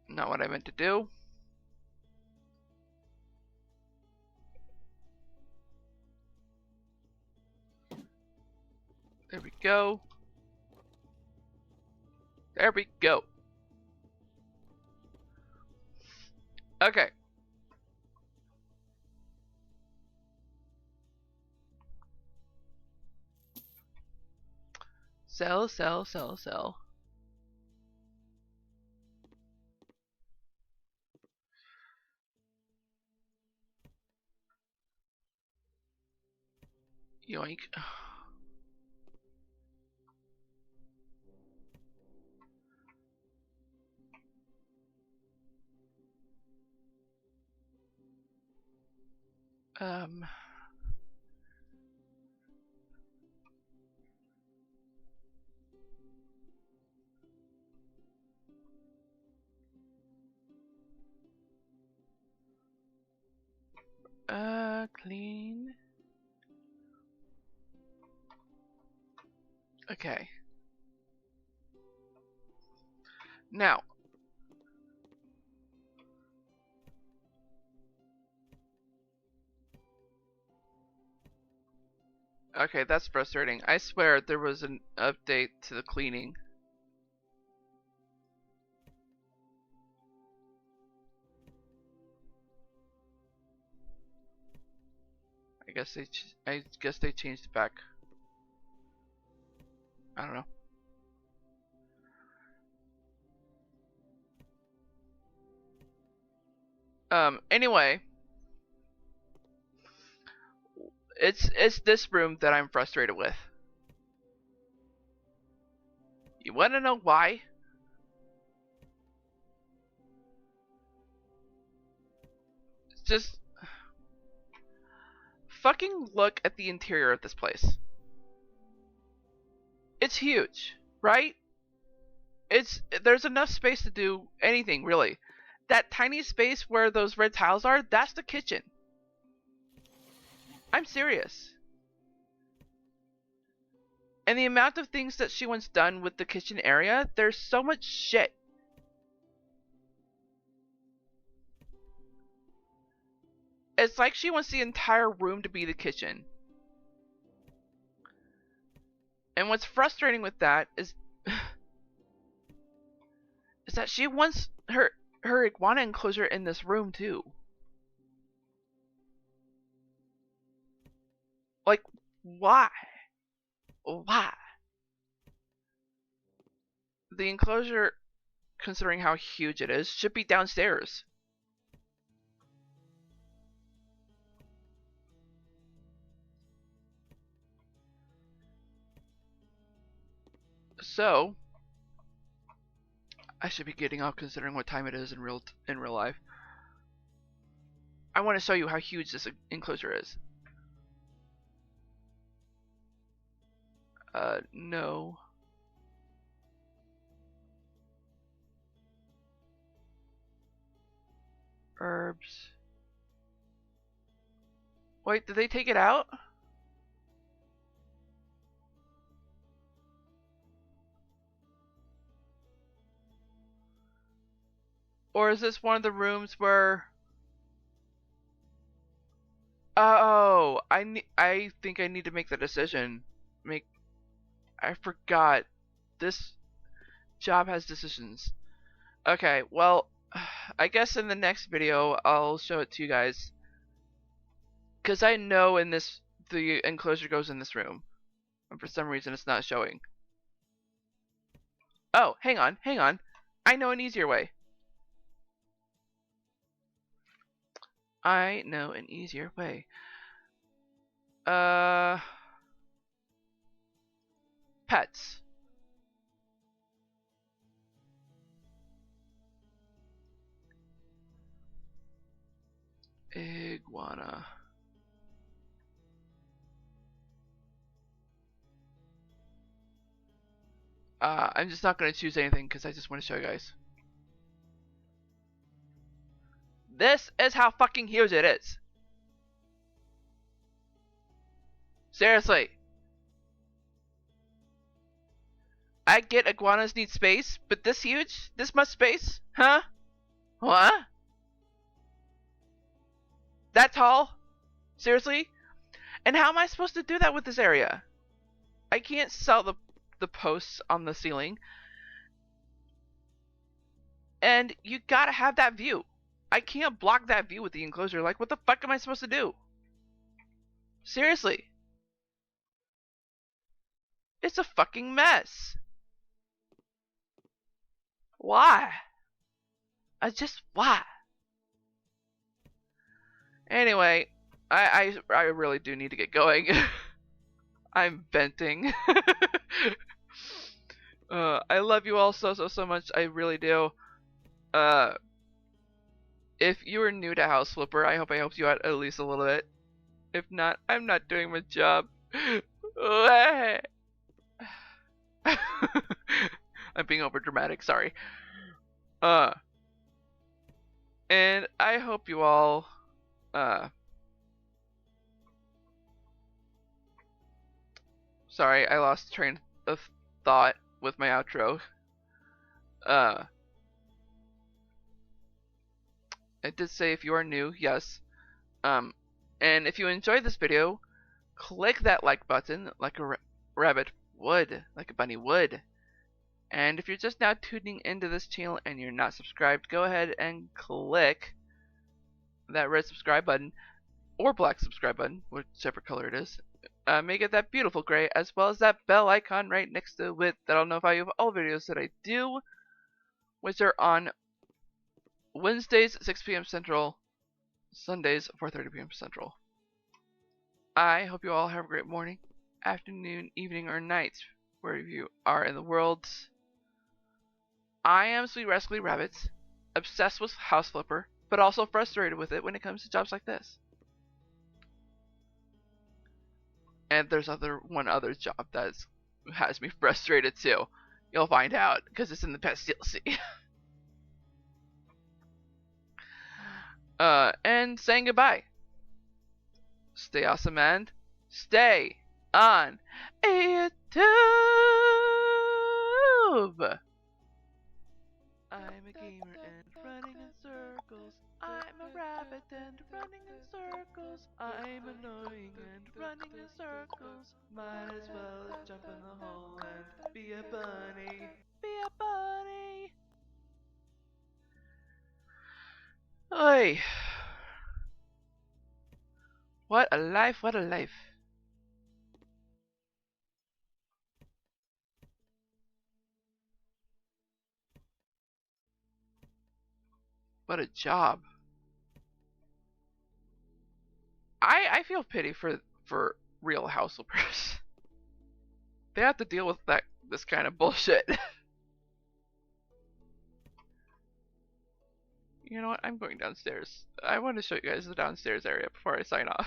Not what I meant to do. There we go. There we go. Okay. Sell, sell, sell, sell. Yoink. Um. Clean. Okay. Now. Okay, that's frustrating. I swear there was an update to the cleaning. I guess they changed it back. I don't know. Anyway, it's this room that I'm frustrated with. You want to know why? It's just fucking look at the interior of this place. It's huge, right? There's enough space to do anything, really. That tiny space where those red tiles are, that's the kitchen. I'm serious. And the amount of things that she wants done with the kitchen area, there's so much shit. It's like she wants the entire room to be the kitchen. And what's frustrating with that is that she wants her iguana enclosure in this room too. Like, why? Why? The enclosure, considering how huge it is, should be downstairs. So, I should be getting off considering what time it is in real life. I want to show you how huge this enclosure is. No. Herbs. Wait, did they take it out? Or is this one of the rooms where... Oh, I think I need to make the decision. I forgot. This job has decisions. Okay, well, I guess in the next video I'll show it to you guys. Because I know the enclosure goes in this room. And for some reason it's not showing. Oh, hang on. I know an easier way. Pets. Iguana. I'm just not going to choose anything because I just want to show you guys. This is how fucking huge it is. Seriously. I get iguanas need space, but this huge? This much space? Huh? What? That tall? Seriously? And how am I supposed to do that with this area? I can't sell the posts on the ceiling. And you gotta have that view. I can't block that view with the enclosure. Like, what the fuck am I supposed to do? Seriously. It's a fucking mess. Why? Why? Anyway, I really do need to get going. I'm venting. I love you all so much. I really do. If you are new to House Flipper, I hope I helped you out at least a little bit. If not, I'm not doing my job. I'm being over dramatic, sorry. And I hope you all sorry, I lost train of thought with my outro. I did say if you are new, yes. And if you enjoyed this video, click that like button like a rabbit would, like a bunny would. And if you're just now tuning into this channel and you're not subscribed, go ahead and click that red subscribe button or black subscribe button, whichever color it is. Make it that beautiful gray, as well as that bell icon right next to it that'll notify you of all videos that I do, which are on Wednesdays 6 p.m. Central, Sundays 4:30 p.m. Central. I hope you all have a great morning, afternoon, evening, or night, wherever you are in the world. I am Sweet Rascally Rabbit, obsessed with House Flipper, but also frustrated with it when it comes to jobs like this. And there's one other job that has me frustrated too. You'll find out, because it's in the past DLC. And saying goodbye. Stay awesome and stay on YouTube. I'm a gamer and running in circles. I'm a rabbit and running in circles. I'm annoying and running in circles. Might as well jump in the hole and be a bunny. Be a bunny. Oy. What a life, what a life. What a job. I feel pity for real households. They have to deal with this kind of bullshit. You know what? I'm going downstairs. I want to show you guys the downstairs area before I sign off.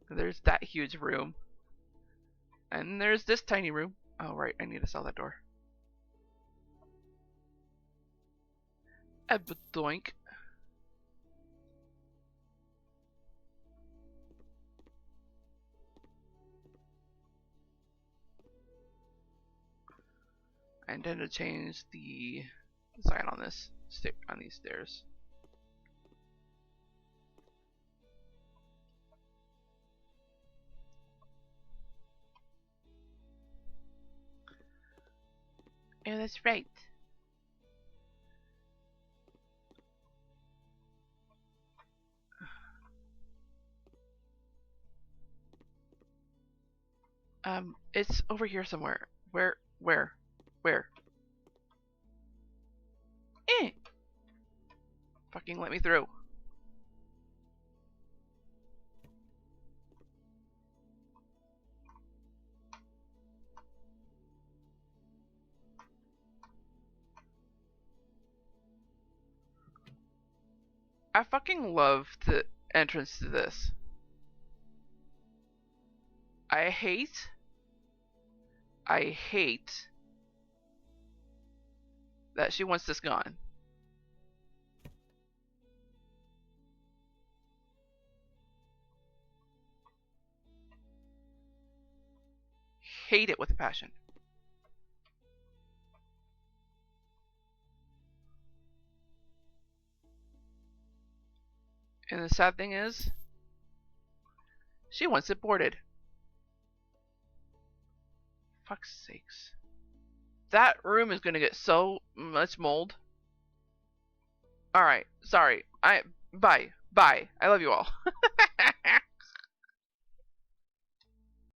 There's that huge room. And there's this tiny room. Oh, right. I need to sell that door. Doink. I intend to change the design on this on these stairs. Yeah, that's right. It's over here somewhere. Where? Eh! Fucking let me through. I fucking love the entrance to this. I hate that she wants this gone. Hate it with a passion. And the sad thing is, she wants it boarded. Fuck's sakes. That room is gonna get so much mold. Alright, sorry. Bye. I love you all.